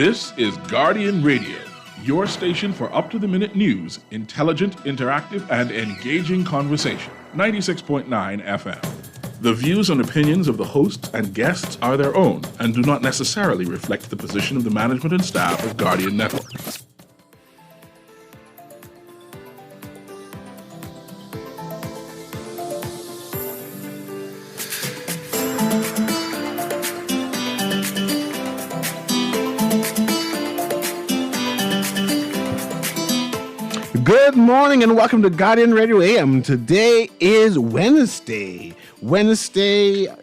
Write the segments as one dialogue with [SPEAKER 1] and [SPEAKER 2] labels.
[SPEAKER 1] This is Guardian Radio, your station for up-to-the-minute news, intelligent, interactive, and engaging conversation. 96.9 FM. The views and opinions of the hosts and guests are their own and do not necessarily reflect the position of the management and staff of Guardian Network.
[SPEAKER 2] Good morning and welcome to Guardian Radio AM. Today is Wednesday,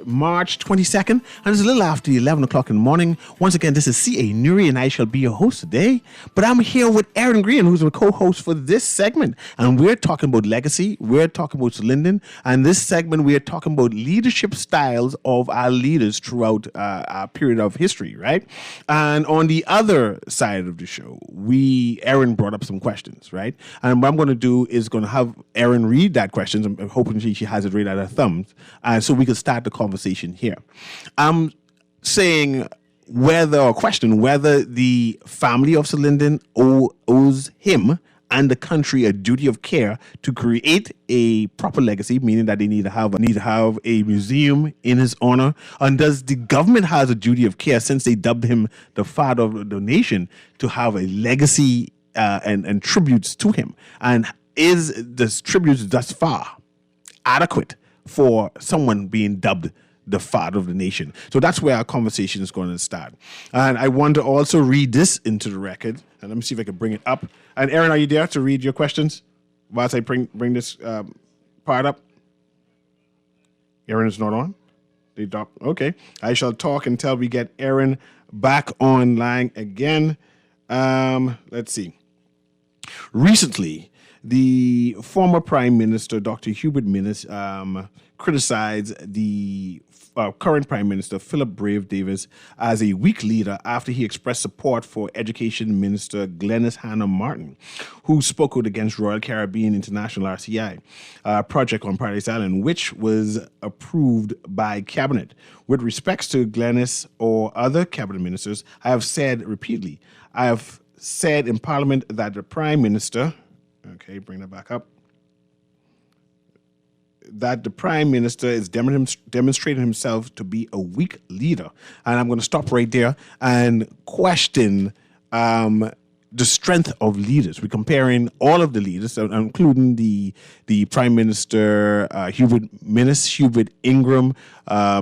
[SPEAKER 2] March 22nd, and it's a little after 11 o'clock in the morning. Once again, this is C.A. Newry, and I shall be your host today. But I'm here with Aaron Green, who's a co-host for this segment. And we're talking about legacy, we're talking about Linden, and this segment we're talking about leadership styles of our leaders throughout our period of history, right? And on the other side of the show, Aaron brought up some questions, right? And what I'm going to do is going to have Aaron read that question. I'm hoping she has it right at her thumbs. So we can start the conversation here. I'm saying whether the family of Sir Linden owes him and the country a duty of care to create a proper legacy, meaning that they need to have a museum in his honor. And does the government has a duty of care, since they dubbed him the father of the nation, to have a legacy and tributes to him? And is this tributes thus far adequate for someone being dubbed the father of the nation? So that's where our conversation is going to start. And I want to also read this into the record. And let me see if I can bring it up. And Aaron, are you there to read your questions whilst I bring this part up? Aaron is not on? Okay. I shall talk until we get Aaron back online again. Let's see. Recently, the former Prime Minister, Dr. Hubert Minnis, criticized the current Prime Minister, Philip Brave Davis, as a weak leader after he expressed support for Education Minister Glenys Hannah Martin, who spoke out against Royal Caribbean International RCI project on Paradise Island, which was approved by Cabinet. With respects to Glenys or other Cabinet ministers, I have said repeatedly, I have said in Parliament that the Prime Minister, okay, bring that back up, that the Prime Minister is demonstrating himself to be a weak leader. And I'm going to stop right there and question the strength of leaders. We're comparing all of the leaders, including the Prime Minister, Hubert Minnis, Hubert Ingram,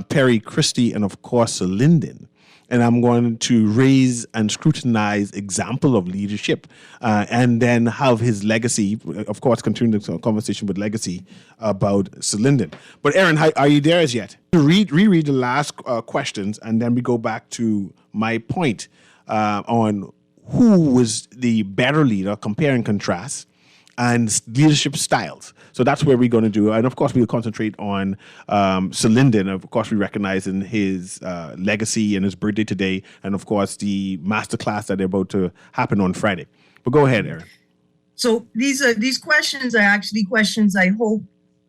[SPEAKER 2] Perry Christie, and of course, Sir Linden. And I'm going to raise and scrutinize example of leadership and then have his legacy, of course, continue the conversation with legacy about Sir Linden. But Aaron, are you there as yet? Reread the last questions, and then we go back to my point on who was the better leader, compare and contrast, and leadership styles. So that's where we're going to do. And of course, we'll concentrate on Sir Linden. Of course, we recognize in his legacy and his birthday today, and of course, the masterclass that they're about to happen on Friday. But go ahead, Aaron.
[SPEAKER 3] So these questions are actually questions I hope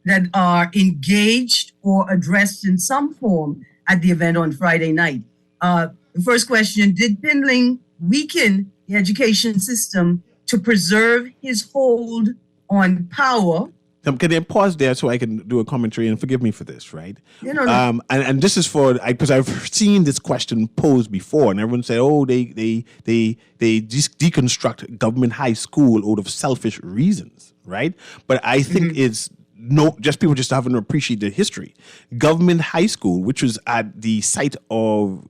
[SPEAKER 3] that are engaged or addressed in some form at the event on Friday night. The first question, did Pindling weaken the education system to preserve his hold on power?
[SPEAKER 2] Can I pause there so I can do a commentary, and forgive me for this, right?
[SPEAKER 3] Yeah, no.
[SPEAKER 2] And this is for, because I've seen this question posed before, and everyone said, oh, they just deconstruct government high school out of selfish reasons, right? But I think it's just people just haven't appreciated the history. Government high school, which was at the site of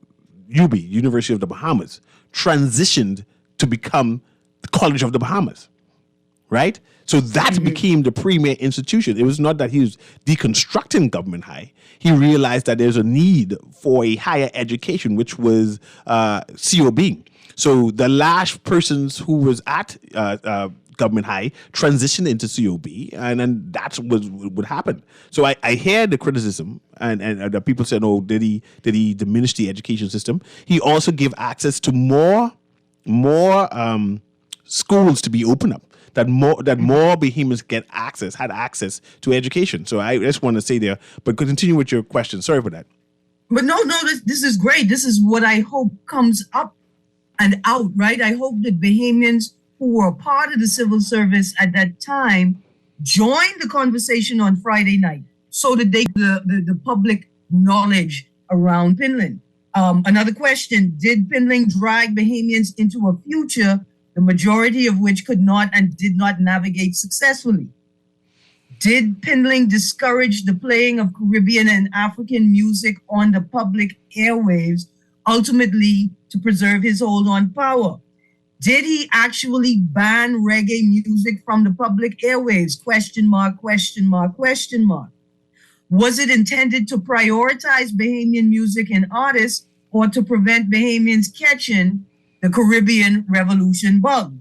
[SPEAKER 2] UB, University of the Bahamas, transitioned to become the College of the Bahamas, right? So that became the premier institution. It was not that he was deconstructing government high. He realized that there's a need for a higher education, which was COB. So the last persons who was at government high transitioned into COB, and then that's what would happen. So I hear the criticism, and the people said, "Oh, did he diminish the education system?" He also gave access to more schools to be opened up. That more Bahamians had access to education. So I just want to say there, but continue with your question. Sorry for that.
[SPEAKER 3] But no, this is great. This is what I hope comes up and out, right? I hope that Bahamians who were a part of the civil service at that time joined the conversation on Friday night so that they the public knowledge around Pinland. Another question, did Pinland drag Bahamians into a future, the majority of which could not and did not navigate successfully? Did Pinland discourage the playing of Caribbean and African music on the public airwaves, ultimately to preserve his hold on power? Did he actually ban reggae music from the public airwaves? Question mark, question mark, question mark. Was it intended to prioritize Bahamian music and artists or to prevent Bahamians catching the Caribbean Revolution bug?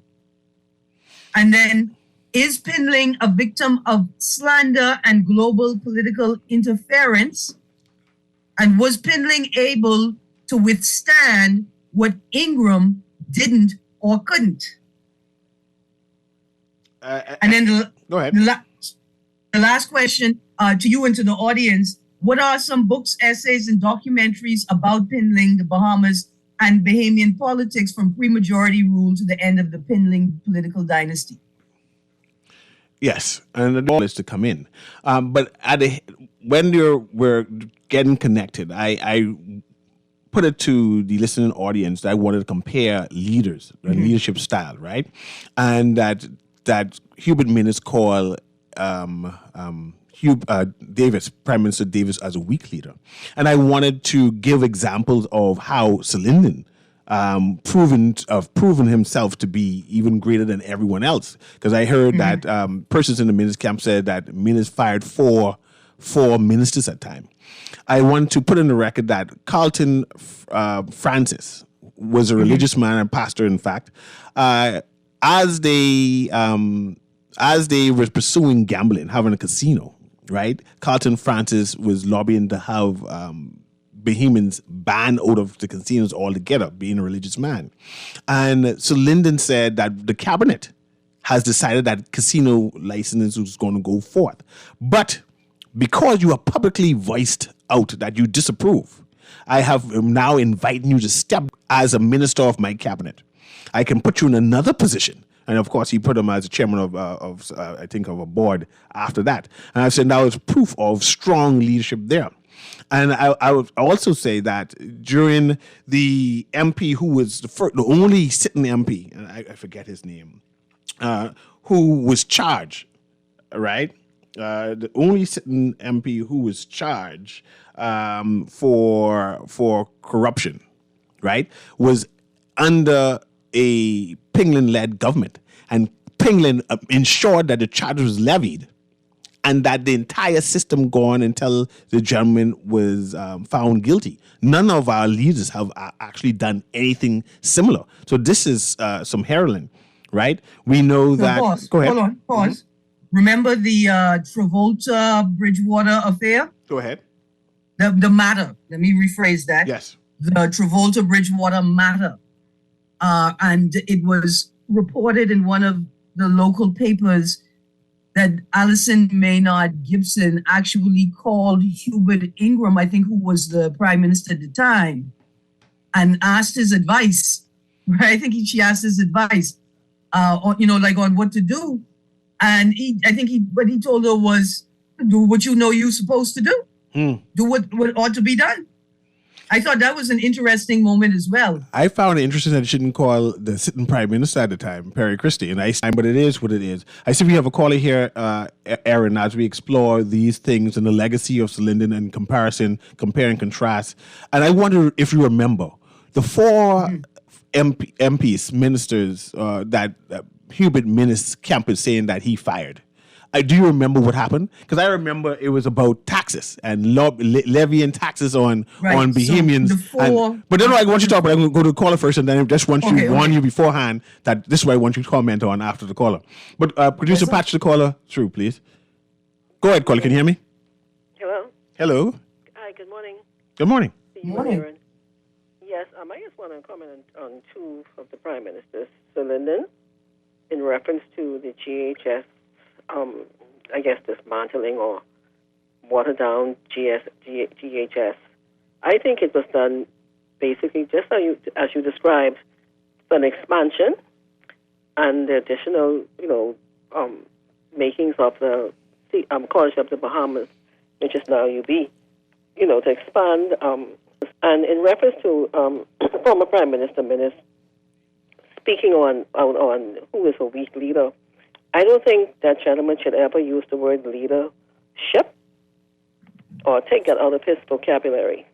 [SPEAKER 3] And then, is Pinland a victim of slander and global political interference? And was Pinland able to withstand what Ingram didn't or couldn't? And then
[SPEAKER 2] go ahead.
[SPEAKER 3] The last question to you and to the audience, what are some books, essays, and documentaries about Pinland, the Bahamas, and Bahamian politics from pre-majority rule to the end of the Pinland political dynasty?
[SPEAKER 2] Yes, and the all is to come in. But when we're getting connected, I put it to the listening audience that I wanted to compare leaders, the leadership style, right? And that Hubert Minnis called Davis, Prime Minister Davis, as a weak leader. And I wanted to give examples of how Sir Lyndon proven himself to be even greater than everyone else. Because I heard that persons in the Minnis camp said that Minnis fired four ministers at time. I want to put in the record that Carlton Francis was a religious man and pastor, in fact. As they were pursuing gambling, having a casino, right? Carlton Francis was lobbying to have Bahamians banned out of the casinos altogether, being a religious man. And so Lyndon said that the cabinet has decided that casino licenses was going to go forth. But because you have publicly voiced out that you disapprove, I have now inviting you to step as a minister of my cabinet. I can put you in another position. And of course, he put him as a chairman of I think, of a board after that. And I said, now it's proof of strong leadership there. And I would also say that during the MP who was the only sitting MP, and I forget his name, who was charged, right? The only sitting MP who was charged for corruption, right, was under a Pinland-led government, and Pinland ensured that the charge was levied, and that the entire system gone until the gentleman was found guilty. None of our leaders have actually done anything similar. So this is some heroin, right? We know that.
[SPEAKER 3] Pause.
[SPEAKER 2] Go ahead.
[SPEAKER 3] Hold on. Pause. Remember the Travolta Bridgewater affair?
[SPEAKER 2] Go ahead.
[SPEAKER 3] The matter. Let me rephrase that.
[SPEAKER 2] Yes.
[SPEAKER 3] The Travolta Bridgewater matter. And it was reported in one of the local papers that Alison Maynard Gibson actually called Hubert Ingram, I think, who was the prime minister at the time, and asked his advice. Right? I think she asked his advice, on what to do. And what he told her was, do what you know you're supposed to do. Do what ought to be done. I thought that was an interesting moment as well.
[SPEAKER 2] I found it interesting that you shouldn't call the sitting prime minister at the time, Perry Christie, but it is what it is. I see we have a caller here, Aaron, as we explore these things and the legacy of Sir Lyndon and compare and contrast. And I wonder if you remember the four MPs, ministers that Hubert Minnis camp is saying that he fired. Do you remember what happened? Because I remember it was about taxes and levying taxes on Bahamians.
[SPEAKER 3] So
[SPEAKER 2] but then I want you to talk, but I'm going to go to the caller first, and then I just want you warn you beforehand that this is what I want you to comment on after the caller. But producer, patch the caller through, please. Go ahead, caller. Can you hear me?
[SPEAKER 4] Hello.
[SPEAKER 2] Hello.
[SPEAKER 4] Hi. Good morning.
[SPEAKER 2] Good morning.
[SPEAKER 4] Good morning. Yes, I just want to comment on two of the prime ministers, Sir Lyndon, in reference to the GHS. I guess dismantling or watered down GHS. I think it was done basically just as you described, an expansion and the additional, makings of the College of the Bahamas, which is now UB, to expand. And in reference to former Prime Minister Minnis speaking on who is a weak leader, I don't think that gentleman should ever use the word leadership or take that out of his vocabulary,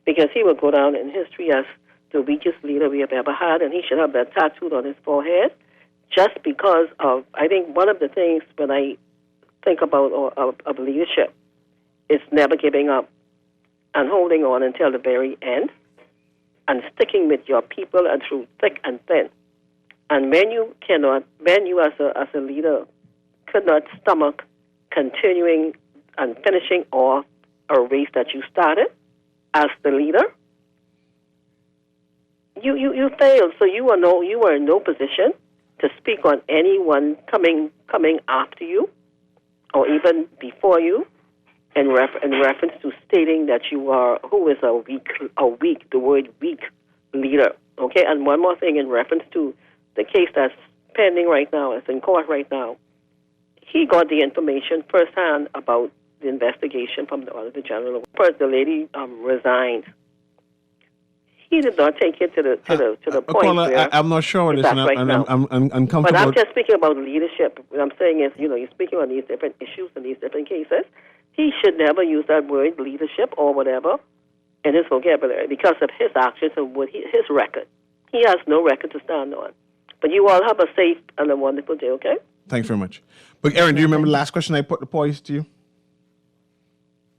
[SPEAKER 4] because he will go down in history as the weakest leader we have ever had, and he should have that tattooed on his forehead just because of, I think one of the things when I think about of leadership is never giving up and holding on until the very end and sticking with your people and through thick and thin. And when you as a leader could not stomach continuing and finishing off a race that you started as the leader, you failed. So you were in no position to speak on anyone coming after you or even before you in reference to stating that you are who is a weak, the word weak leader. Okay, and one more thing in reference to the case that's pending right now, it's in court right now. He got the information firsthand about the investigation from the Auditor General. First, the lady resigned. He did not take it to the point where
[SPEAKER 2] I'm not sure what it is, and I'm uncomfortable.
[SPEAKER 4] But I'm just speaking about leadership. What I'm saying is, you're speaking on these different issues and these different cases. He should never use that word leadership or whatever in his vocabulary because of his actions and his record. He has no record to stand on. But you all have a safe and a wonderful day, okay?
[SPEAKER 2] Thanks very much. But Aaron, do you remember the last question I posed to you?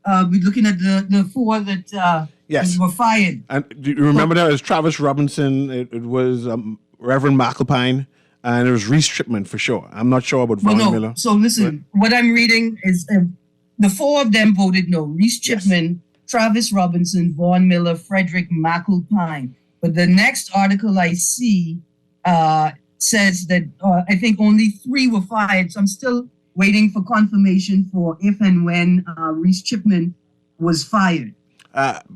[SPEAKER 3] We're looking at the four that
[SPEAKER 2] yes.
[SPEAKER 3] were fired.
[SPEAKER 2] And do you remember that? It was Travis Robinson, it was Reverend McAlpine, and it was Reese Chipman for sure. I'm not sure about Vaughn Miller.
[SPEAKER 3] So listen, what I'm reading is the four of them voted no. Reese Chipman, Travis Robinson, Vaughn Miller, Frederick McAlpine. But the next article I see says that I think only 3 were fired. So I'm still waiting for confirmation for if and when Reese Chipman was fired.
[SPEAKER 2] I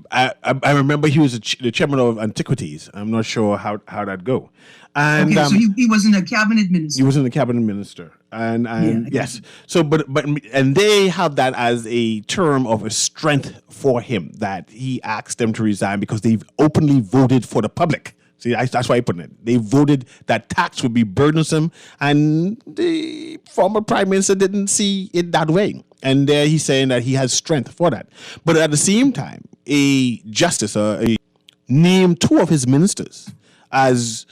[SPEAKER 2] remember he was the chairman of Antiquities. I'm not sure how that go. And
[SPEAKER 3] okay, so he wasn't a cabinet minister.
[SPEAKER 2] He wasn't a cabinet minister, and yes. So, but they have that as a term of a strength for him that he asked them to resign because they've openly voted for the public. See, that's why I put it. They voted that tax would be burdensome, and the former prime minister didn't see it that way. And he's saying that he has strength for that. But at the same time, a justice named 2 of his ministers as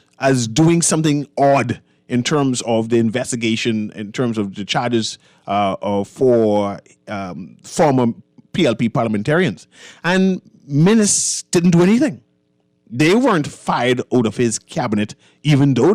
[SPEAKER 2] doing something odd in terms of the investigation, in terms of the charges for former PLP parliamentarians. And Minnis didn't do anything. They weren't fired out of his cabinet, even though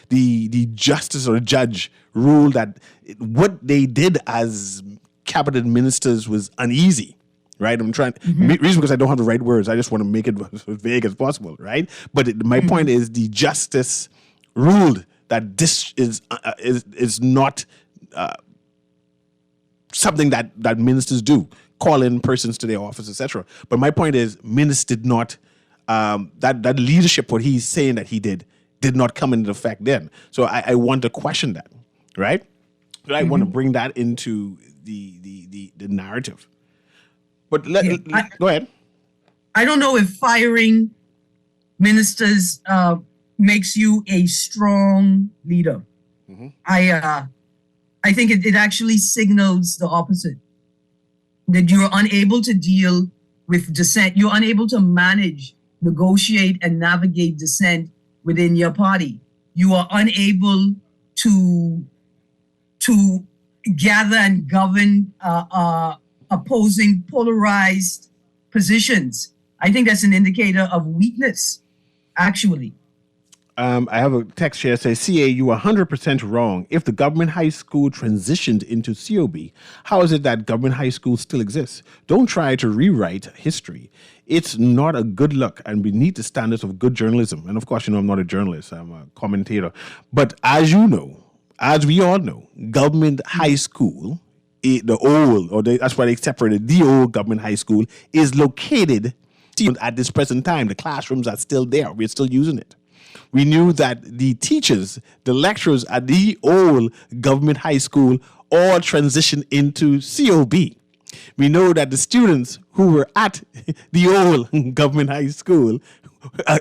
[SPEAKER 2] the justice or the judge ruled that what they did as cabinet ministers was uneasy, right? I'm trying, reason because I don't have the right words. I just want to make it as vague as possible, right? But my point is the justice ruled that this is not something that ministers do, call in persons to their office, etc. But my point is, Minnis did not. That leadership, what he's saying that he did not come into effect then. So I want to question that, right? So I want to bring that into the narrative. But go ahead.
[SPEAKER 3] I don't know if firing ministers makes you a strong leader. Mm-hmm. I think it actually signals the opposite, that you're unable to deal with dissent. You're unable to manage, negotiate, and navigate dissent within your party. You are unable to gather and govern opposing polarized positions. I think that's an indicator of weakness, actually.
[SPEAKER 2] I have a text here that says, CA, you are 100% wrong. If the government high school transitioned into COB, how is it that government high school still exists? Don't try to rewrite history. It's not a good look and beneath the standards of good journalism. And of course, I'm not a journalist, I'm a commentator. But as you know, as we all know, government high school, that's why they separated, the old government high school is located at this present time. The classrooms are still there. We're still using it. We knew that the teachers, the lecturers at the old government high school all transitioned into COB. We know that the students who were at the old government high school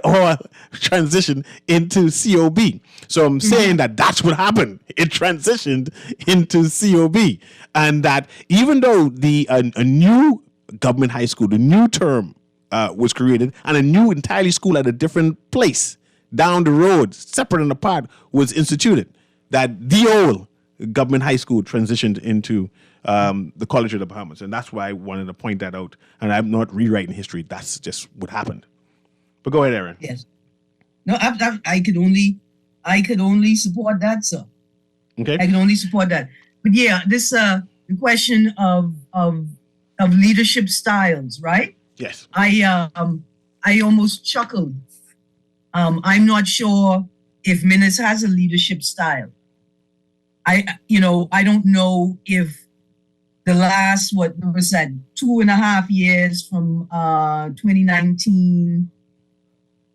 [SPEAKER 2] all transitioned into COB. So I'm saying that that's what happened. It transitioned into COB. And that even though a new government high school, the new term was created, and a new entirely school at a different place down the road, separate and apart, was instituted, that the old government high school transitioned into the College of the Bahamas. And that's why I wanted to point that out. And I'm not rewriting history. That's just what happened. But go ahead, Aaron.
[SPEAKER 3] Yes. No, I could only support that, sir.
[SPEAKER 2] Okay.
[SPEAKER 3] I can only support that. But yeah, this the question of leadership styles, right?
[SPEAKER 2] Yes.
[SPEAKER 3] I almost chuckled. I'm not sure if Minnis has a leadership style. I don't know if the last, what was that, 2.5 years from 2019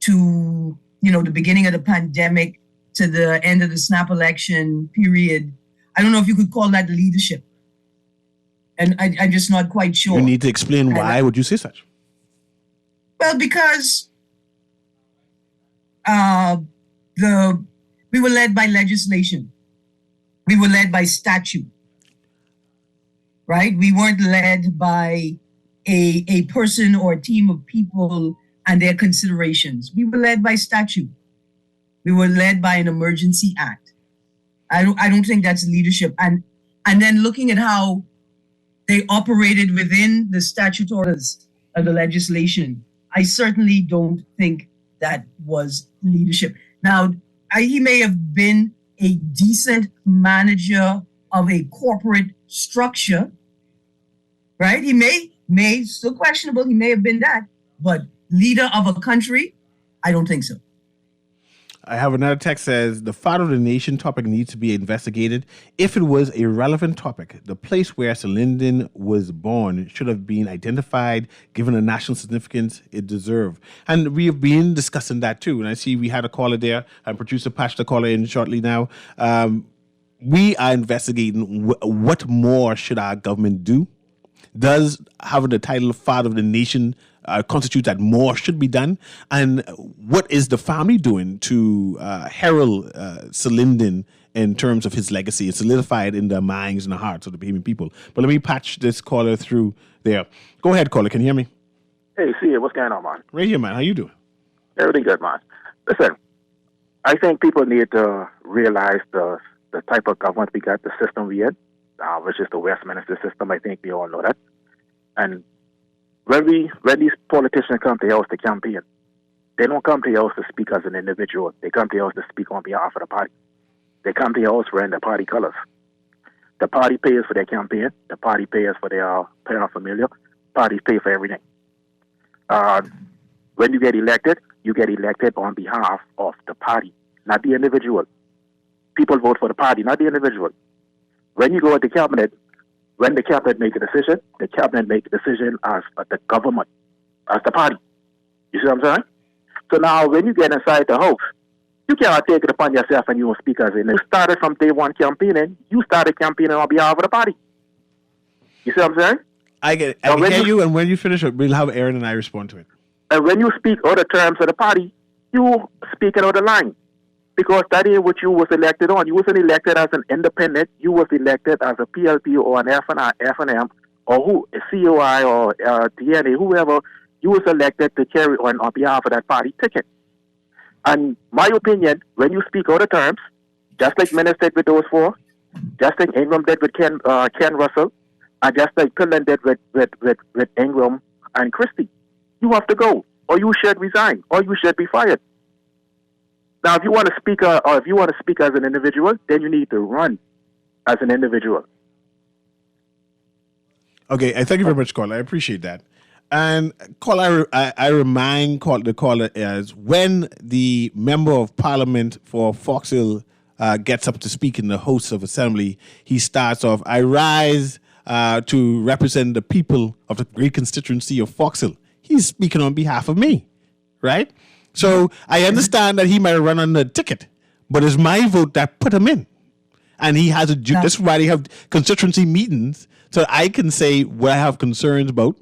[SPEAKER 3] to, the beginning of the pandemic to the end of the snap election period. I don't know if you could call that leadership. And I'm just not quite sure.
[SPEAKER 2] You need to explain why would you say such?
[SPEAKER 3] Well, because we were led by legislation. We were led by statute, right? We weren't led by a person or a team of people and their considerations. We were led by statute. We were led by an emergency act. I don't think that's leadership. And then looking at how they operated within the statute orders of the legislation, I certainly don't think that was leadership. Now, he may have been a decent manager of a corporate structure, right? He may still questionable. He may have been that, but leader of a country, I don't think so.
[SPEAKER 2] I have another text says the father of the nation topic needs to be investigated. If it was a relevant topic, the place where Lyndon was born should have been identified, given the national significance it deserved. And we have been discussing that too. And I see we had a caller there, and producer patched the caller in shortly now. We are investigating what more should our government do. Does having the title of father of the nation constitute that more should be done? And what is the family doing to herald Lyndon in terms of his legacy and solidify it in the minds and the hearts of the Bahamian people? But let me patch this caller through there. Go ahead, caller. Can you hear me?
[SPEAKER 5] Hey, see what's going on, man?
[SPEAKER 2] Right here, man. How you doing?
[SPEAKER 5] Everything good, man. Listen, I think people need to realize the type of government we got, the system we in, which is the Westminster system. I think we all know that. And when these politicians come to us to campaign, they don't come to us to speak as an individual. They come to us to speak on behalf of the party. They come to us wearing the party colors. The party pays for their campaign. The party pays for their paraphernalia. Parties pay for everything. When you get elected on behalf of the party, not the individual. People vote for the party, not the individual. When you go at the cabinet, when the cabinet make a decision, the cabinet make a decision as the government, as the party. You see what I'm saying? So now when you get inside the house, you cannot take it upon yourself and you will speak as in. You started from day one campaigning, you started campaigning on behalf of the party. You see what I'm saying?
[SPEAKER 2] I get it. I can hear you, and when you finish it, we'll have Aaron and I respond to it.
[SPEAKER 5] And when you speak other terms of the party, you speak another line. Because that ain't what you was elected on. You wasn't elected as an independent. You was elected as a PLP or an F&M or a COI or DNA, whoever. You was elected to carry on behalf of that party ticket. And my opinion, when you speak other terms, just like Minnis did with those four, just like Ingram did with Ken Russell, and just like Cullen did with Ingram and Christie, you have to go, or you should resign, or you should be fired. Now, if you want to speak, or if you want to speak as an individual, then you need to run as an individual.
[SPEAKER 2] Okay, I thank you very much, caller. I appreciate that. And caller, I remind the caller as when the member of Parliament for Foxhill gets up to speak in the House of Assembly, he starts off, "I rise to represent the people of the great constituency of Foxhill." He's speaking on behalf of me, right? So I understand that he might run on the ticket, but it's my vote that put him in. And he has that's why they have constituency meetings, so I can say what I have concerns about,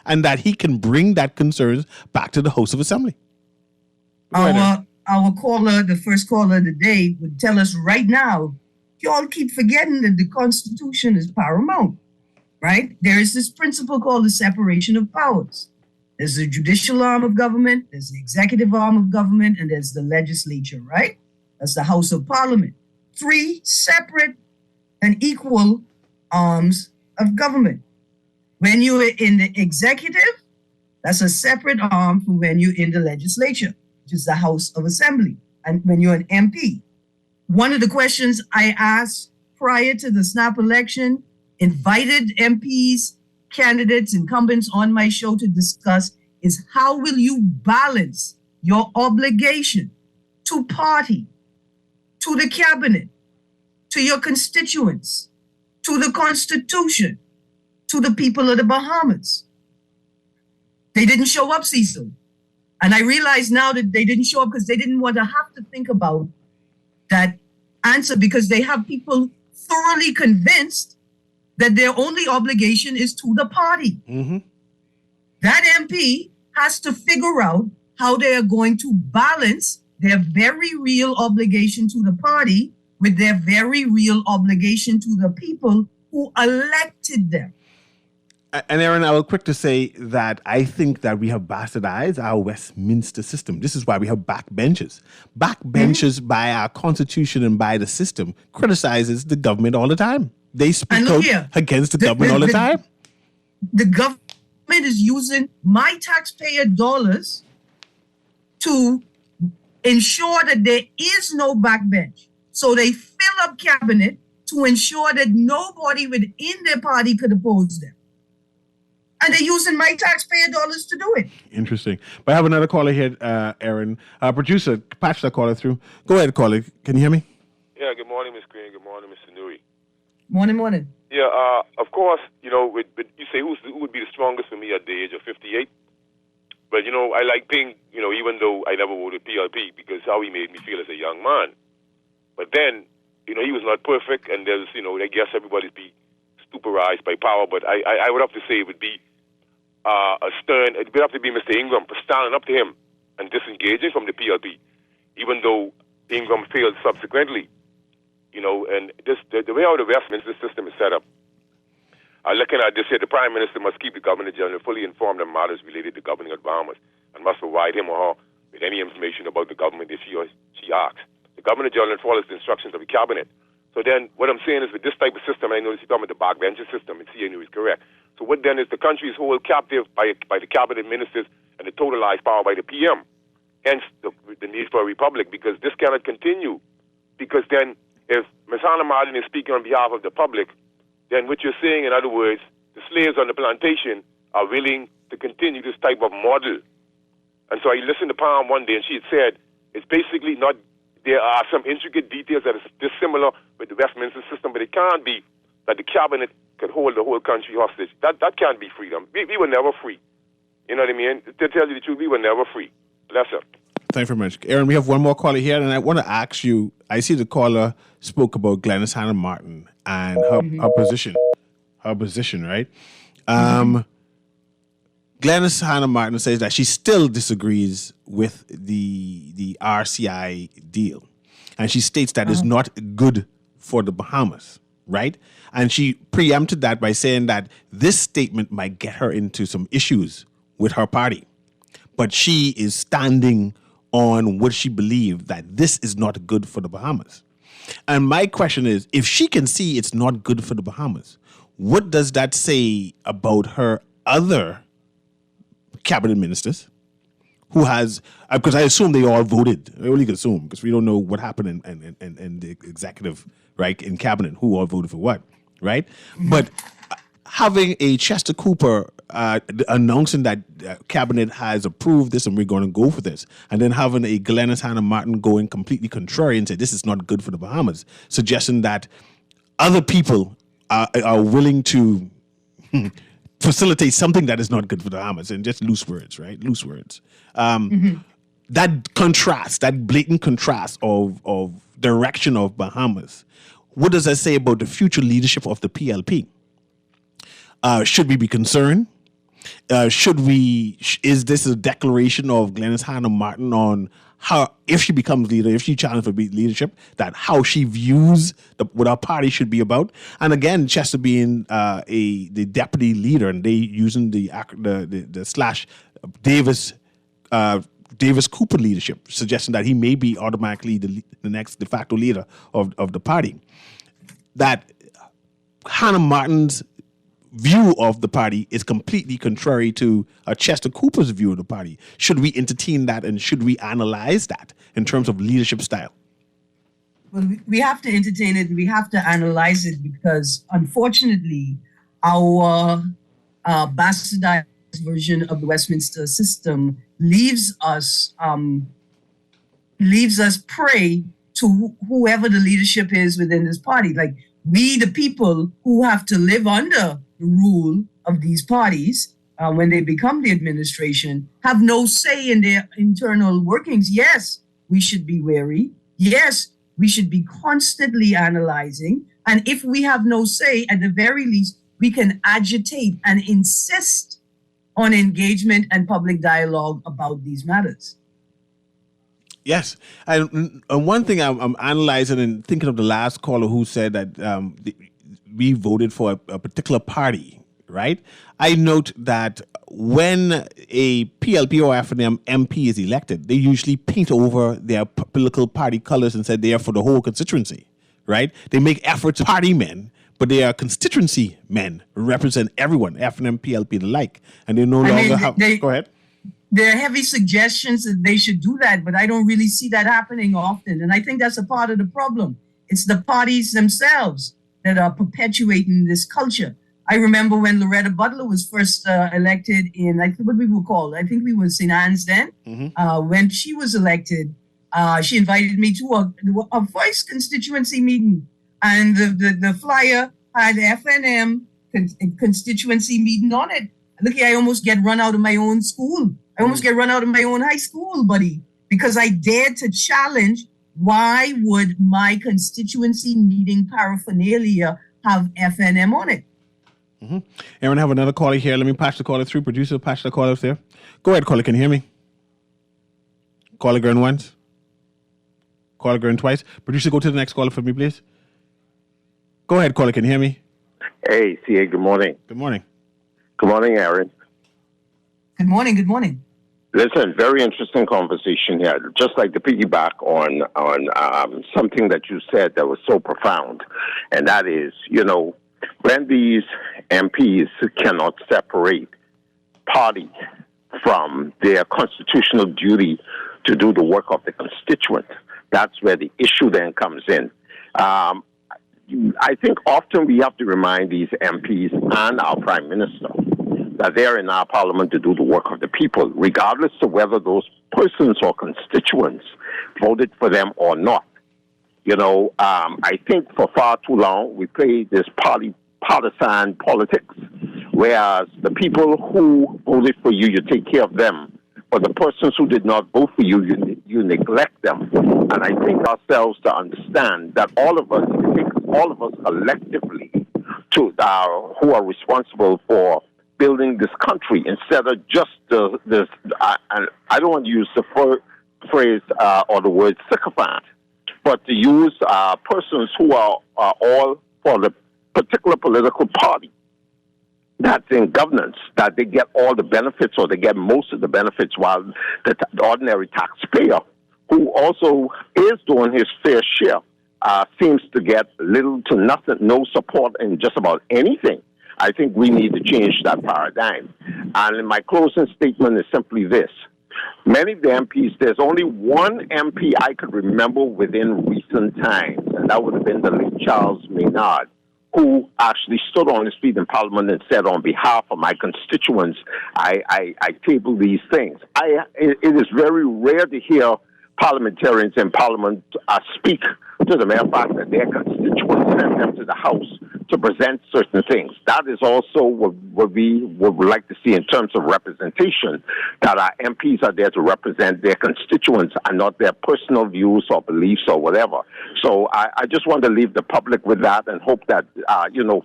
[SPEAKER 2] and that he can bring that concerns back to the House of Assembly.
[SPEAKER 3] Our caller, the first caller of the day, would tell us right now, you all keep forgetting that the Constitution is paramount, right? There is this principle called the separation of powers. There's the judicial arm of government, there's the executive arm of government, and there's the legislature, right? That's the House of Parliament. 3 separate and equal arms of government. When you're in the executive, that's a separate arm from when you're in the legislature, which is the House of Assembly, and when you're an MP. One of the questions I asked prior to the snap election, invited MPs, candidates, incumbents on my show to discuss is how will you balance your obligation to party, to the cabinet, to your constituents, to the Constitution, to the people of the Bahamas. They didn't show up, Cecil. And I realize now that they didn't show up because they didn't want to have to think about that answer, because they have people thoroughly convinced that their only obligation is to the party.
[SPEAKER 2] Mm-hmm.
[SPEAKER 3] That MP has to figure out how they are going to balance their very real obligation to the party with their very real obligation to the people who elected them.
[SPEAKER 2] And Aaron, I will quick to say that I think that we have bastardized our Westminster system. This is why we have backbenchers. Backbenchers by our Constitution and by the system criticizes the government all the time. They speak out against the government all the time.
[SPEAKER 3] The government is using my taxpayer dollars to ensure that there is no backbench. So they fill up cabinet to ensure that nobody within their party could oppose them. And they're using my taxpayer dollars to do it.
[SPEAKER 2] Interesting. But I have another caller here, Aaron. Producer, patch that caller through. Go ahead, caller. Can you hear me?
[SPEAKER 6] Yeah, good morning, Ms. Green. Good morning, Mr. Newry.
[SPEAKER 3] Morning.
[SPEAKER 6] Yeah, of course, you say who would be the strongest for me at the age of 58? But, I like Ping, even though I never voted PLP, because how he made me feel as a young man. But then, he was not perfect, and there's, I guess everybody's be supervised by power, but I would have to say it would be it would have to be Mr. Ingram for standing up to him and disengaging from the PLP, even though Ingram failed subsequently. And the way how the Westminster system is set up, looking at this here, the Prime Minister must keep the Governor General fully informed on matters related to governing of Bahamas and must provide him or her with any information about the government if he or she asks. The Governor General follows the instructions of the Cabinet. So then what I'm saying is with this type of system, I notice you're talking about the backbencher system, and CNU is correct. So what then is the country is held captive by the Cabinet ministers and the totalized power by the PM. Hence the need for a republic, because this cannot continue. Because then if Ms. Hannah Martin is speaking on behalf of the public, then what you're saying, in other words, the slaves on the plantation are willing to continue this type of model. And so I listened to Palm one day, and she had said, it's basically not, there are some intricate details that is dissimilar with the Westminster system, but it can't be that the cabinet can hold the whole country hostage. That can't be freedom. We were never free. You know what I mean? To tell you the truth, we were never free. Bless her.
[SPEAKER 2] Thank you very much. Aaron, we have one more caller here, and I want to ask you, I see the caller spoke about Glenys Hannah Martin and her position. Her position, right? Glenys Hannah Martin says that she still disagrees with the RCI deal. And she states that it's not good for the Bahamas, right? And she preempted that by saying that this statement might get her into some issues with her party. But she is standing on what she believed, that this is not good for the Bahamas. And my question is, if she can see it's not good for the Bahamas, what does that say about her other cabinet ministers who has, because I assume they all voted. I only can assume because we don't know what happened in the executive, right, in cabinet, who all voted for what, right? But having a Chester Cooper announcing that cabinet has approved this and we're going to go for this, and then having a Glenys Hannah Martin going completely contrary and say this is not good for the Bahamas, suggesting that other people are willing to facilitate something that is not good for the Bahamas, and just loose words, right? Loose words. that contrast, that blatant contrast of direction of Bahamas, what does that say about the future leadership of the PLP? Should we be concerned? Is this a declaration of Glenys Hannah Martin on how, if she becomes leader, if she challenges for leadership, that how she views what our party should be about? And again, Chester being the deputy leader, and they using the slash Davis Cooper leadership, suggesting that he may be automatically the next de facto leader of the party. That Hannah Martin's view of the party is completely contrary to Chester Cooper's view of the party. Should we entertain that, and should we analyze that in terms of leadership style?
[SPEAKER 3] Well, we have to entertain it. We have to analyze it because, unfortunately, our bastardized version of the Westminster system leaves us prey to whoever the leadership is within this party. Like, we, the people who have to live under the rule of these parties when they become the administration, have no say in their internal workings. Yes, we should be wary. Yes, we should be constantly analyzing. And if we have no say, at the very least, we can agitate and insist on engagement and public dialogue about these matters.
[SPEAKER 2] Yes. And one thing I'm analyzing and thinking of the last caller who said that we voted for a particular party, right? I note that when a PLP or FNM MP is elected, they usually paint over their political party colors and say they are for the whole constituency, right? They make efforts to party men, but they are constituency men, represent everyone, FNM, PLP, the like, and they no longer have... Go ahead.
[SPEAKER 3] There are heavy suggestions that they should do that, but I don't really see that happening often. And I think that's a part of the problem. It's the parties themselves that are perpetuating this culture. I remember when Loretta Butler was first elected in, I think what we were called, I think we were St. Anne's then. Mm-hmm. When she was elected, she invited me to a first constituency meeting. And the flyer had FNM constituency meeting on it. Look, I almost get run out of my own school. I almost get run out of my own high school, buddy, because I dared to challenge, why would my constituency meeting paraphernalia have FNM on it?
[SPEAKER 2] Mm-hmm. Aaron, I have another caller here. Let me patch the caller through. Producer, patch the caller there. Go ahead, caller. Can you hear me? Caller going once. Caller going twice. Producer, go to the next caller for me, please. Go ahead, caller. Can you hear me?
[SPEAKER 7] Hey, CA, good morning.
[SPEAKER 2] Good morning.
[SPEAKER 7] Good morning, Aaron.
[SPEAKER 3] Good morning. Good morning.
[SPEAKER 7] Listen, very interesting conversation here. Just like to piggyback on something that you said that was so profound, and that is, when these MPs cannot separate party from their constitutional duty to do the work of the constituent, that's where the issue then comes in. I think often we have to remind these MPs and our Prime Minister that they're in our parliament to do the work of the people, regardless of whether those persons or constituents voted for them or not. I think for far too long we play this partisan politics, whereas the people who voted for you, you take care of them, but the persons who did not vote for you, you neglect them. And I think ourselves to understand that all of us collectively who are responsible for building this country, instead of just this. And I don't want to use the phrase or the word sycophant, but to use persons who are all for the particular political party that's in governance, that they get all the benefits or they get most of the benefits, while the ordinary taxpayer, who also is doing his fair share, seems to get little to nothing, no support in just about anything. I think we need to change that paradigm. And in my closing statement is simply this. Many of the MPs, there's only one MP I could remember within recent times, and that would have been the late Charles Maynard, who actually stood on his feet in Parliament and said, on behalf of my constituents, I table these things. It is very rare to hear parliamentarians in Parliament speak to to the mere fact that their constituents sent them to the House to present certain things. That is also what we would like to see in terms of representation, that our MPs are there to represent their constituents and not their personal views or beliefs or whatever. So I just want to leave the public with that and hope that,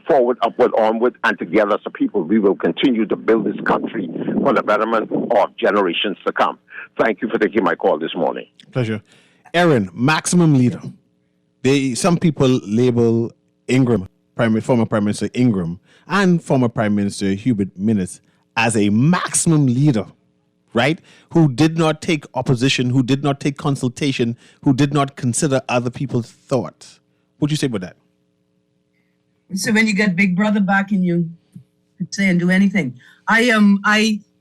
[SPEAKER 7] forward, upward, onward, and together as a people, we will continue to build this country for the betterment of generations to come. Thank you for taking my call this morning.
[SPEAKER 2] Pleasure. Aaron, maximum leader. Some people label Ingram, former Prime Minister Ingram, and former Prime Minister Hubert Minnis as a maximum leader, right? Who did not take opposition, who did not take consultation, who did not consider other people's thoughts. What do you say about that?
[SPEAKER 3] So when you get Big Brother back and you could say and do anything, I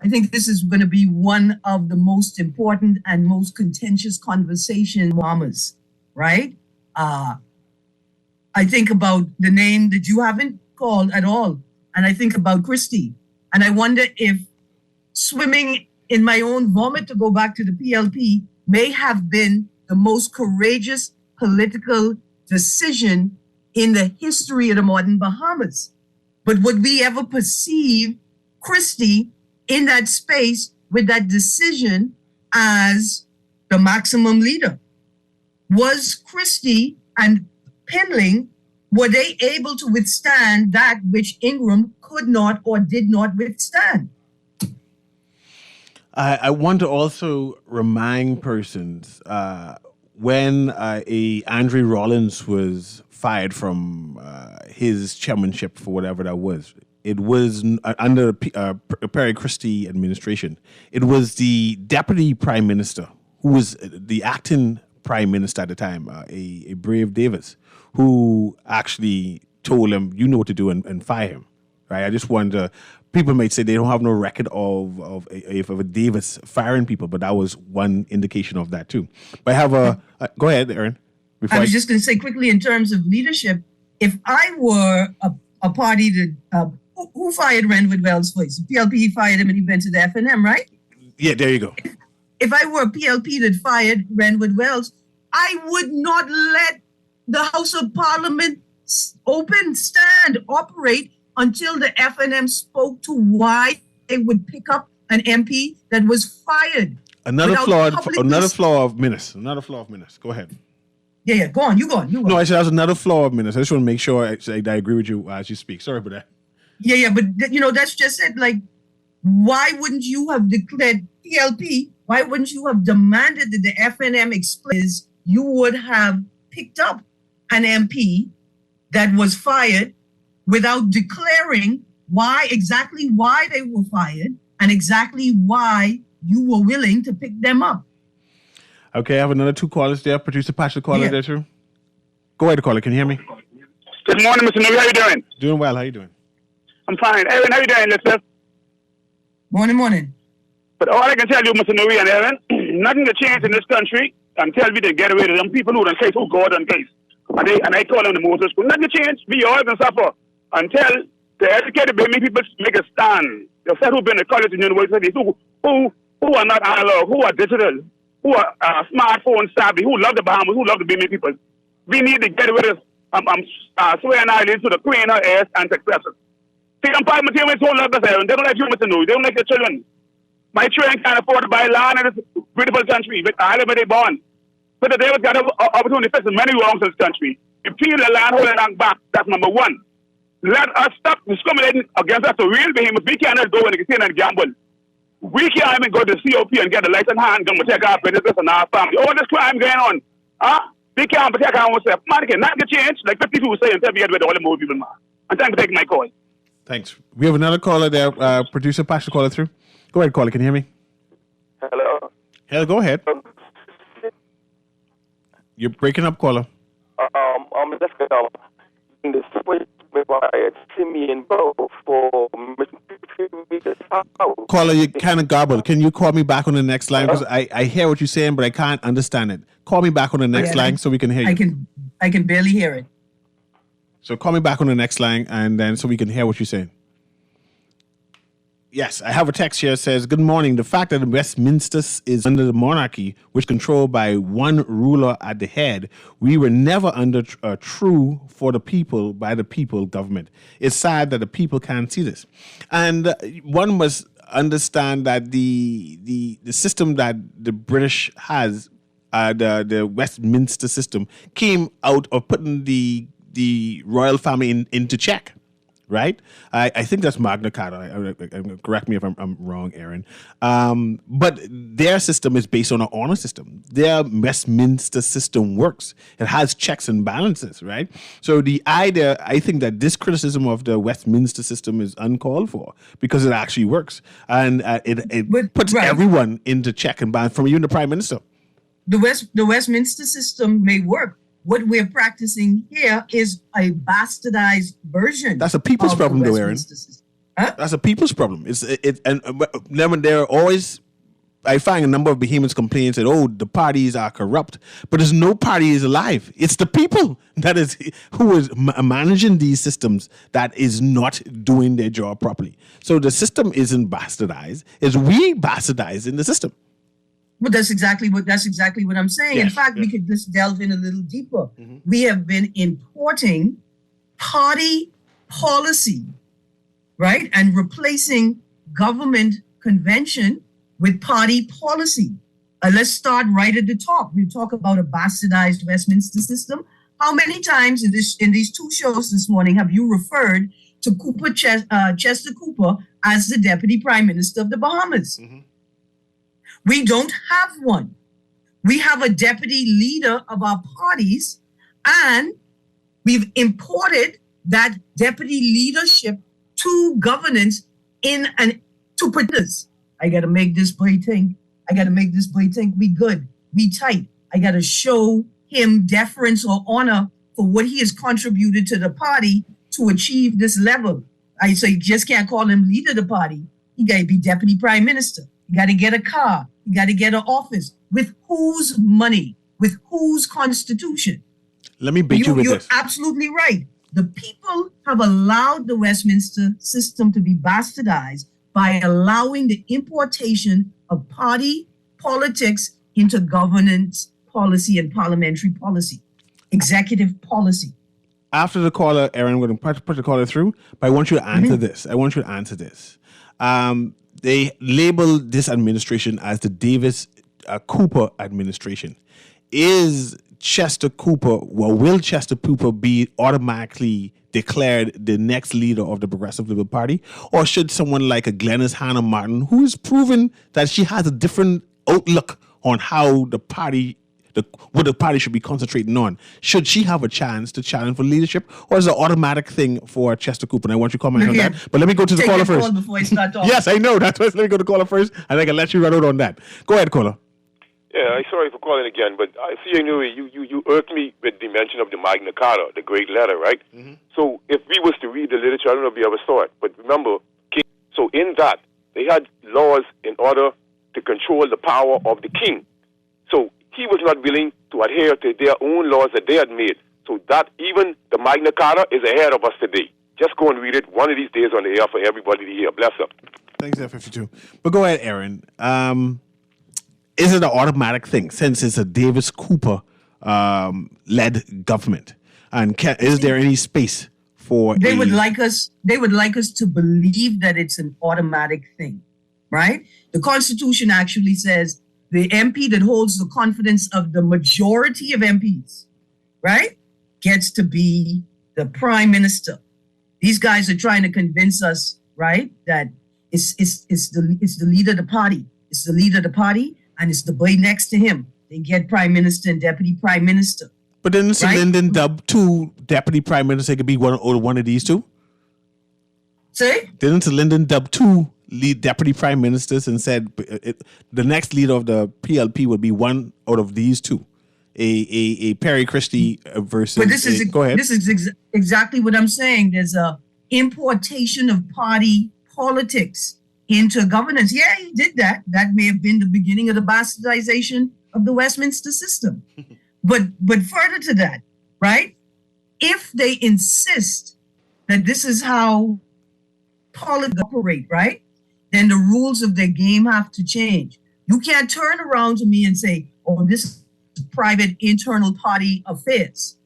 [SPEAKER 3] think this is going to be one of the most important and most contentious conversations farmers, right? I think about the name that you haven't called at all, and I think about Christie, and I wonder if swimming in my own vomit, to go back to the PLP, may have been the most courageous political decision in the history of the modern Bahamas. But would we ever perceive Christie in that space with that decision as the maximum leader? Was Christie and Penling, were they able to withstand that which Ingram could not or did not withstand?
[SPEAKER 2] I want to also remind persons when Andre Rollins was fired from his chairmanship for whatever that was. It was under Perry Christie administration. It was the deputy prime minister, who was the acting prime minister at the time, a Brave Davis, who actually told him, you know what to do, and fire him. Right? I just wonder, people might say they don't have no record of a Davis firing people, but that was one indication of that too. But I have go ahead, Aaron.
[SPEAKER 3] I was just going to say quickly in terms of leadership, if I were a party that, who fired Renwood Wells first? PLP fired him and he went to the FNM, right?
[SPEAKER 2] Yeah, there you go.
[SPEAKER 3] If I were a PLP that fired Renwood Wells, I would not let the House of Parliament operate until the FNM spoke to why they would pick up an MP that was fired.
[SPEAKER 2] Another flaw of Minnis. Go ahead.
[SPEAKER 3] Yeah, go on. You go on.
[SPEAKER 2] No, I said that's another flaw of Minnis. I just want to make sure I agree with you as you speak. Sorry about that.
[SPEAKER 3] Yeah, but that's just it. Like, why wouldn't you have declared PLP? Why wouldn't you have demanded that the FNM explains you would have picked up an MP that was fired without declaring exactly why they were fired and exactly why you were willing to pick them up?
[SPEAKER 2] Okay, I have another two callers there. Producer Patrick caller there too. Go ahead, caller. Can you hear me?
[SPEAKER 8] Good morning, Mr. Newry. How you doing?
[SPEAKER 2] Doing well. How you doing?
[SPEAKER 8] I'm fine. Aaron, how you doing, listener?
[SPEAKER 3] Morning.
[SPEAKER 8] But all I can tell you, Mr. Newry and Aaron, nothing to change in this country until we get rid of them people who don't case, who God on case. And I call them the Moses School. Nothing to change. We all can suffer until the educated baby people make a stand. They said who've been in college and universities, who are not analog, who are digital, who are smartphone savvy, who love the Bahamas, who love the baby people. We need to get rid of swearing islands to the queen, her heirs, and successors. See, them parliamentarians don't love us, Aaron. They don't like you, Mr. Newry. They don't like their children. My children can't afford to buy land in this beautiful country with island where they born. But the Davis got an opportunity to fix many wrongs in this country. Repeal the land holding land back. That's number one. Let us stop discriminating against us. The real behemoths. We cannot go in the casino and gamble. We can't even go to COP and get a license handgun to protect our businesses and our family. All this crime going on. We can't protect our own self. Man, can not get changed. Like 50 people say until we get rid of all the more people, man. And thanks for taking my call.
[SPEAKER 2] Thanks. We have another caller there. Producer Patrick caller through. Go ahead, caller. Can you hear me?
[SPEAKER 9] Hello,
[SPEAKER 2] go ahead. You're breaking up, caller.
[SPEAKER 9] I'm just in the switch by Simeon Bow for
[SPEAKER 2] caller, you kind of garbled. Can you call me back on the next line? Because I hear what you're saying, but I can't understand it. Call me back on the next line so we can hear you.
[SPEAKER 3] I can barely hear it.
[SPEAKER 2] So call me back on the next line, and then so we can hear what you're saying. Yes, I have a text here that says, good morning. The fact that Westminster is under the monarchy, which controlled by one ruler at the head, we were never under a true for the people, by the people government. It's sad that the people can't see this. And one must understand that the system that the British has, the Westminster system, came out of putting the royal family into check. Right, I think that's Magna Carta. Correct me if I'm wrong, Aaron. But their system is based on an honor system. Their Westminster system works. It has checks and balances, right? So the idea, I think that this criticism of the Westminster system is uncalled for because it actually works, and it puts everyone into check and balance, from even the Prime Minister.
[SPEAKER 3] The Westminster system may work. What we're practicing here is a bastardized version.
[SPEAKER 2] That's a people's problem, though, Aaron.
[SPEAKER 3] Huh?
[SPEAKER 2] That's a people's problem. And then there are always, I find a number of behemoths complaining that, oh, the parties are corrupt, but there's no party is alive. It's the people that is who is managing these systems that is not doing their job properly. So the system isn't bastardized; it's we bastardizing the system.
[SPEAKER 3] Well, that's exactly what I'm saying.
[SPEAKER 2] Yes,
[SPEAKER 3] in fact, we could just delve in a little deeper. Mm-hmm. We have been importing party policy, right, and replacing government convention with party policy. Let's start right at the top. We talk about a bastardized Westminster system. How many times in these two shows this morning have you referred to Chester Cooper as the Deputy Prime Minister of the Bahamas? Mm-hmm. We don't have one. We have a deputy leader of our parties, and we've imported that deputy leadership to governance to put this. I got to make this boy think. We good. We tight. I got to show him deference or honor for what he has contributed to the party to achieve this level. So you just can't call him leader of the party. He got to be deputy prime minister. You got to get a car. You got to get an office. With whose money? With whose constitution?
[SPEAKER 2] Let me beat you with
[SPEAKER 3] this. You're absolutely right. The people have allowed the Westminster system to be bastardized by allowing the importation of party politics into governance policy and parliamentary policy, executive policy.
[SPEAKER 2] After the caller, Aaron, we're going to put the caller through, but I want you to answer this. They label this administration as the Davis Cooper administration. Is Chester Cooper, will Chester Cooper be automatically declared the next leader of the Progressive Liberal Party? Or should someone like a Glenys Hannah Martin, who has proven that she has a different outlook on how the party, what the party should be concentrating on, should she have a chance to challenge for leadership, or is it an automatic thing for Chester Cooper? And I want you to comment on that. But let me go to the caller first.
[SPEAKER 3] Before you start talking.
[SPEAKER 2] Yes, I know. That's why. Let me go to the caller first, and I can let you run out on that. Go ahead, caller.
[SPEAKER 6] Yeah, I'm sorry for calling again, but I see, Newry, you irked me with the mention of the Magna Carta, the great letter, right? Mm-hmm. So if we was to read the literature, I don't know if we ever saw it, but remember, so in that, they had laws in order to control the power of the king. So he was not willing to adhere to their own laws that they had made. So that even the Magna Carta is ahead of us today. Just go and read it one of these days on the air for everybody to hear. Bless up.
[SPEAKER 2] Thanks, F52. But go ahead, Aaron. Is it an automatic thing since it's a Davis Cooper led government? And is there any space for
[SPEAKER 3] they would like us to believe that it's an automatic thing, right? The Constitution actually says the MP that holds the confidence of the majority of MPs, right, gets to be the prime minister. These guys are trying to convince us, right, that it's the leader of the party. It's the leader of the party. And it's the boy next to him. They get prime minister and deputy prime minister.
[SPEAKER 2] But then Mr. Lyndon dubbed two deputy prime ministers. It could be one of these two.
[SPEAKER 3] Say?
[SPEAKER 2] Didn't Mr. Lyndon dub two lead deputy prime ministers and said the next leader of the PLP would be one out of these two, a Perry Christie versus.
[SPEAKER 3] But this is
[SPEAKER 2] go ahead.
[SPEAKER 3] This is exactly what I'm saying. There's a importation of party politics into governance. Yeah, he did that. That may have been the beginning of the bastardization of the Westminster system. But further to that, right? If they insist that this is how politics operate, right? then the rules of the game have to change. You can't turn around to me and say, oh, this is private internal party affairs,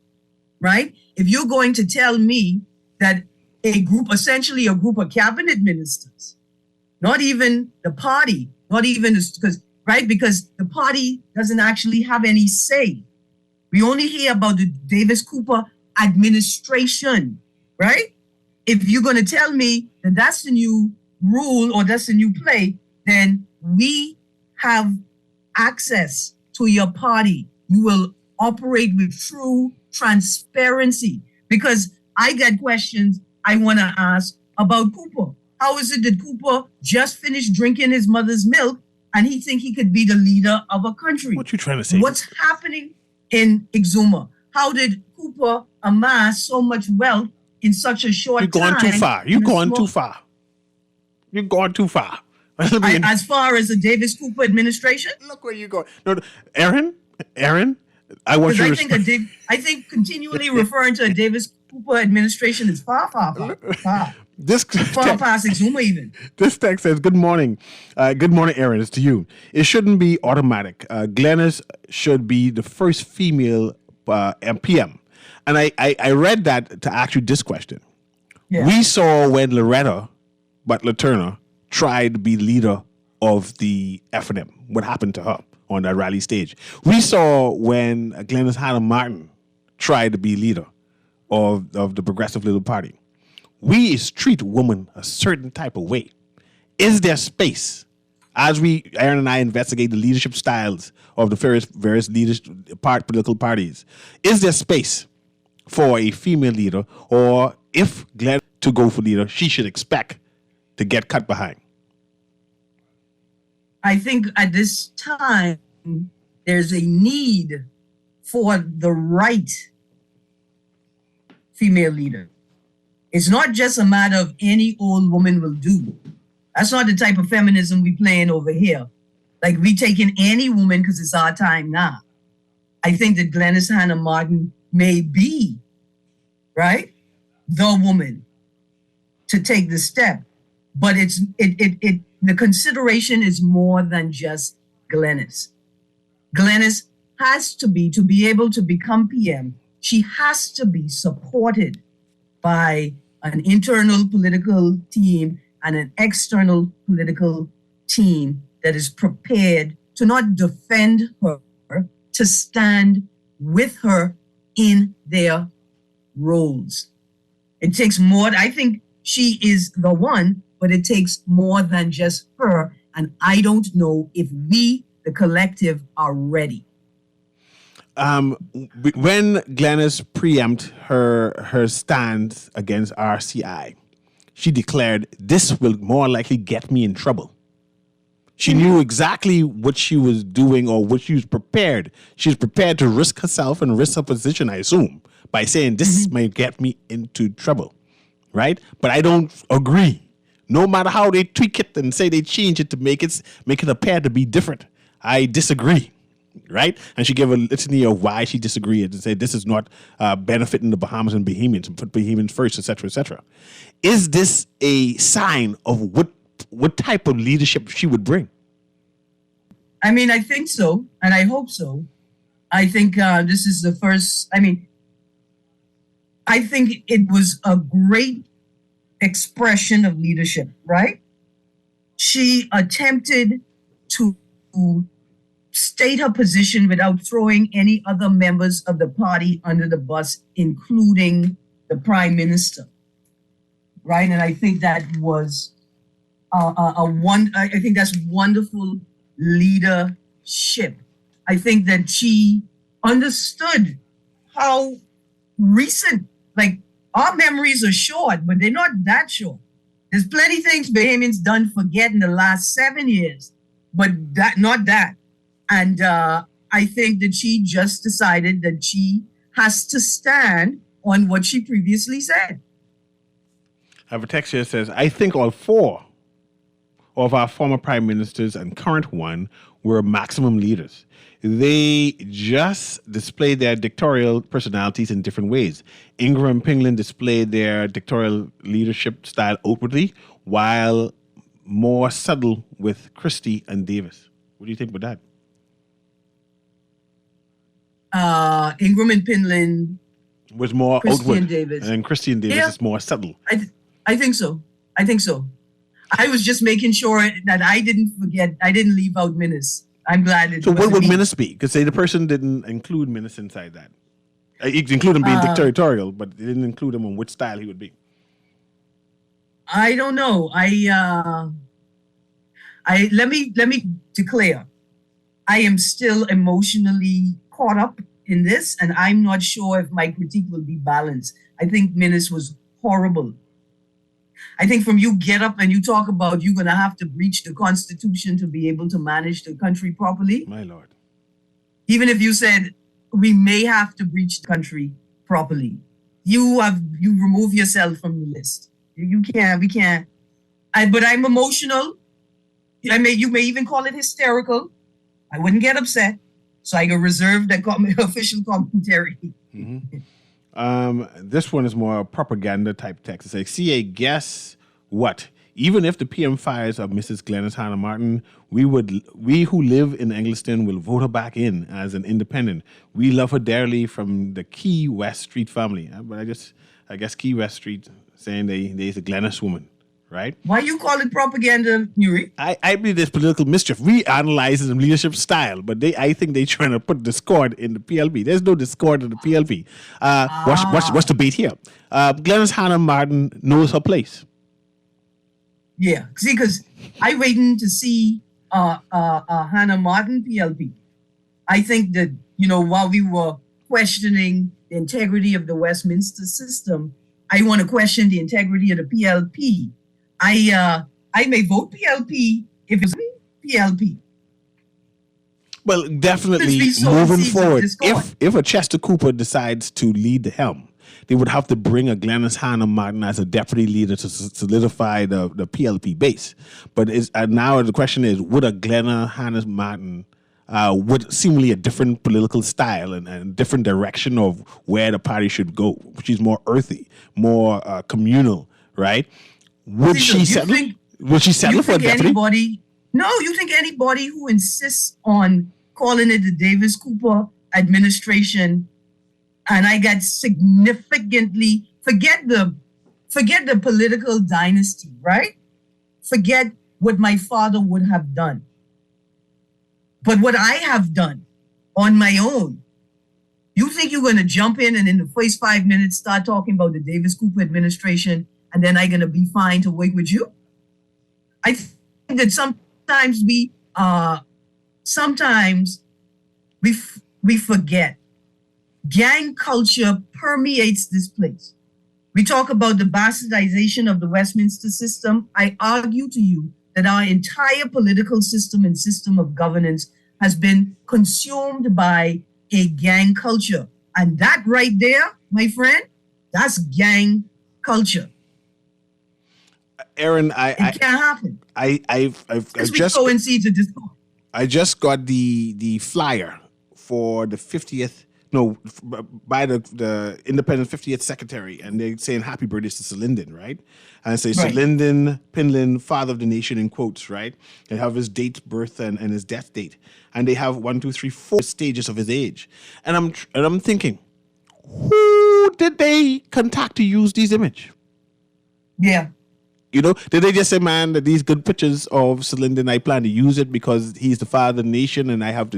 [SPEAKER 3] right? If you're going to tell me that essentially a group of cabinet ministers, not even the party, not even because the party doesn't actually have any say. We only hear about the Davis Cooper administration, right? If you're going to tell me that that's the new rule or that's the new play, then we have access to your party. You will operate with true transparency, because I get questions I want to ask about Cooper. How is it that Cooper just finished drinking his mother's milk and he think he could be the leader of a country?
[SPEAKER 2] What you trying to say?
[SPEAKER 3] What's happening in Exuma? How did Cooper amass so much wealth in such a short time?
[SPEAKER 2] You're going too far. You're going too far. You're going too far.
[SPEAKER 3] As far as the Davis Cooper administration?
[SPEAKER 2] Look where you go. No, Aaron, I want you to...
[SPEAKER 3] I think continually referring to a Davis Cooper administration is far. Far past Exuma even.
[SPEAKER 2] This text says, good morning. Good morning, Aaron. It's to you. It shouldn't be automatic. Glennis should be the first female PM. And I read that to ask you this question. Yeah. We saw when Loretta Butler Turner tried to be leader of the F&M. What happened to her on that rally stage? We saw when Glennis Hannah Martin tried to be leader of the Progressive Little Party. We treat women a certain type of way. Is there space, as Aaron and I investigate the leadership styles of the various political parties, is there space for a female leader, or if Glenn to go for leader, she should expect to get cut behind?
[SPEAKER 3] I think at this time, there's a need for the right female leader. It's not just a matter of any old woman will do. That's not the type of feminism we playing over here. Like we taking any woman because it's our time now. I think that Glennis Hannah Martin may be, right, the woman to take the step. But the consideration is more than just Glennis. Glennis has to be able to become PM. She has to be supported by an internal political team and an external political team that is prepared to not defend her, to stand with her in their roles. It takes more. I think she is the one, but it takes more than just her. And I don't know if we, the collective, are ready.
[SPEAKER 2] When Glennis preempted her stance against RCI, she declared, this will more likely get me in trouble. She knew exactly what she was doing or what she was prepared. She was prepared to risk herself and risk her position, I assume, by saying this might get me into trouble, right? But I don't agree. No matter how they tweak it and say they change it to make it appear to be different, I disagree. Right? And she gave a litany of why she disagreed and said this is not benefiting the Bahamas and Bahamians, and put Bahamians first, etc., etc. Is this a sign of what type of leadership she would bring?
[SPEAKER 3] I mean, I think so, and I hope so. I think this is the first. I mean, I think it was a great expression of leadership, right? She attempted to state her position without throwing any other members of the party under the bus, including the prime minister, right? And I think that was I think that's wonderful leadership. I think that she understood how recent, like our memories are short, but they're not that short. There's plenty of things Bahamians done forget in the last 7 years, but not that. And I think that she just decided that she has to stand on what she previously said.
[SPEAKER 2] I have a text here that says, I think all four of our former prime ministers and current one were maximum leaders. They just displayed their dictatorial personalities in different ways. Ingram and Pinglan displayed their dictatorial leadership style outwardly, while more subtle with Christie and Davis. What do you think about
[SPEAKER 3] that? Ingram and Pinland
[SPEAKER 2] was more
[SPEAKER 3] Christie
[SPEAKER 2] outward,
[SPEAKER 3] and Davis.
[SPEAKER 2] and Christie and Davis is more subtle.
[SPEAKER 3] I think so. I was just making sure that I didn't leave out Minnis. I'm glad it
[SPEAKER 2] So what would
[SPEAKER 3] me.
[SPEAKER 2] Minnis be? Because say the person didn't include Minnis inside that. Include him being dictatorial, but they didn't include him on which style he would be.
[SPEAKER 3] I don't know. Let me declare. I am still emotionally caught up in this, and I'm not sure if my critique will be balanced. I think Minnis was horrible. I think from you get up and you talk about you're going to have to breach the Constitution to be able to manage the country properly.
[SPEAKER 2] My Lord.
[SPEAKER 3] Even if you said we may have to breach the country properly, you remove yourself from the list. We can't. But I'm emotional. You may even call it hysterical. I wouldn't get upset. So I can reserve that official commentary.
[SPEAKER 2] Mm-hmm. This one is more propaganda type text. It says, CA, guess what? Even if the PM fires of Mrs. Glenys Hannah Martin, we who live in Engliston will vote her back in as an independent. We love her dearly from the Key West Street family. But I guess Key West Street saying there's a Glenys woman, right?
[SPEAKER 3] Why you call it propaganda, Newry?
[SPEAKER 2] I believe there's political mischief. We analyze the leadership style, but I think they're trying to put discord in the PLP. There's no discord in the PLP. What's the debate here? Glenys Hannah Martin knows her place.
[SPEAKER 3] Yeah, see, because I waiting to see Hannah Martin PLP. I think that, while we were questioning the integrity of the Westminster system, I want to question the integrity of the PLP. I may vote PLP if it's PLP.
[SPEAKER 2] Well, definitely moving forward, if a Chester Cooper decides to lead the helm, they would have to bring a Glenys Hannah Martin as a deputy leader to solidify the PLP base. But now the question is, would a Glenys Hannah Martin with seemingly a different political style and different direction of where the party should go, which is more earthy, more communal, right? Would she settle for a deputy?
[SPEAKER 3] You think anybody who insists on calling it the Davis Cooper administration, and I got significantly forget the political dynasty, right? Forget what my father would have done. But what I have done on my own, you think you're going to jump in and in the first 5 minutes start talking about the Davis Cooper administration, and then I'm going to be fine to work with you? I think that sometimes we forget. Gang culture permeates this place. We talk about the bastardization of the Westminster system. I argue to you that our entire political system and system of governance has been consumed by a gang culture. And that right there, my friend, that's gang culture.
[SPEAKER 2] Aaron,
[SPEAKER 3] it can't happen.
[SPEAKER 2] I just got the flyer for the 50th. No, by the Independent 50th Secretary, and they're saying happy birthday to Sir Lyndon, right? And say Sir Lyndon Pinland, father of the nation, in quotes, right? They have his date, birth, and his death date, and they have 1, 2, 3, 4 stages of his age, and I'm thinking, who did they contact to use these images?
[SPEAKER 3] Yeah.
[SPEAKER 2] Did they just say, man, that these good pictures of Sir Lyndon, I plan to use it because he's the father of the nation, and I have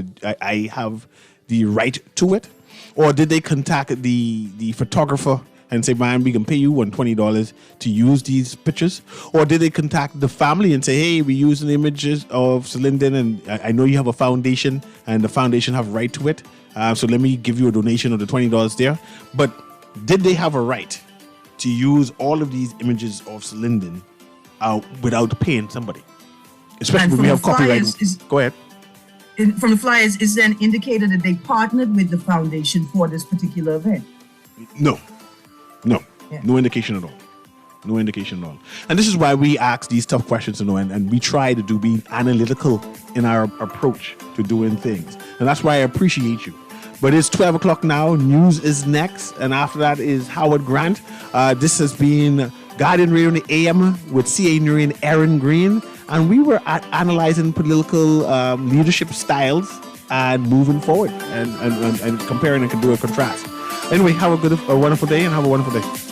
[SPEAKER 2] the right to it? Or did they contact the photographer and say, man, we can pay you $120 to use these pictures? Or did they contact the family and say, hey, we're using images of Sir Lyndon, and I know you have a foundation, and the foundation have a right to it, so let me give you a donation of the $20 there. But did they have a right to use all of these images of Sir Lyndon without paying somebody? Especially when we have copyright. Go ahead.
[SPEAKER 3] From the flyers, is then indicated that they partnered with the foundation for this particular event?
[SPEAKER 2] No indication at all. No indication at all. And this is why we ask these tough questions, and we try to be analytical in our approach to doing things. And that's why I appreciate you. But it's 12 o'clock now. News is next. And after that is Howard Grant. This has been Guardian Radio in the AM with C.A. Newry and Aaron Green. and we were analyzing political leadership styles and moving forward and comparing and do a contrast. Anyway, have a wonderful day and have a wonderful day.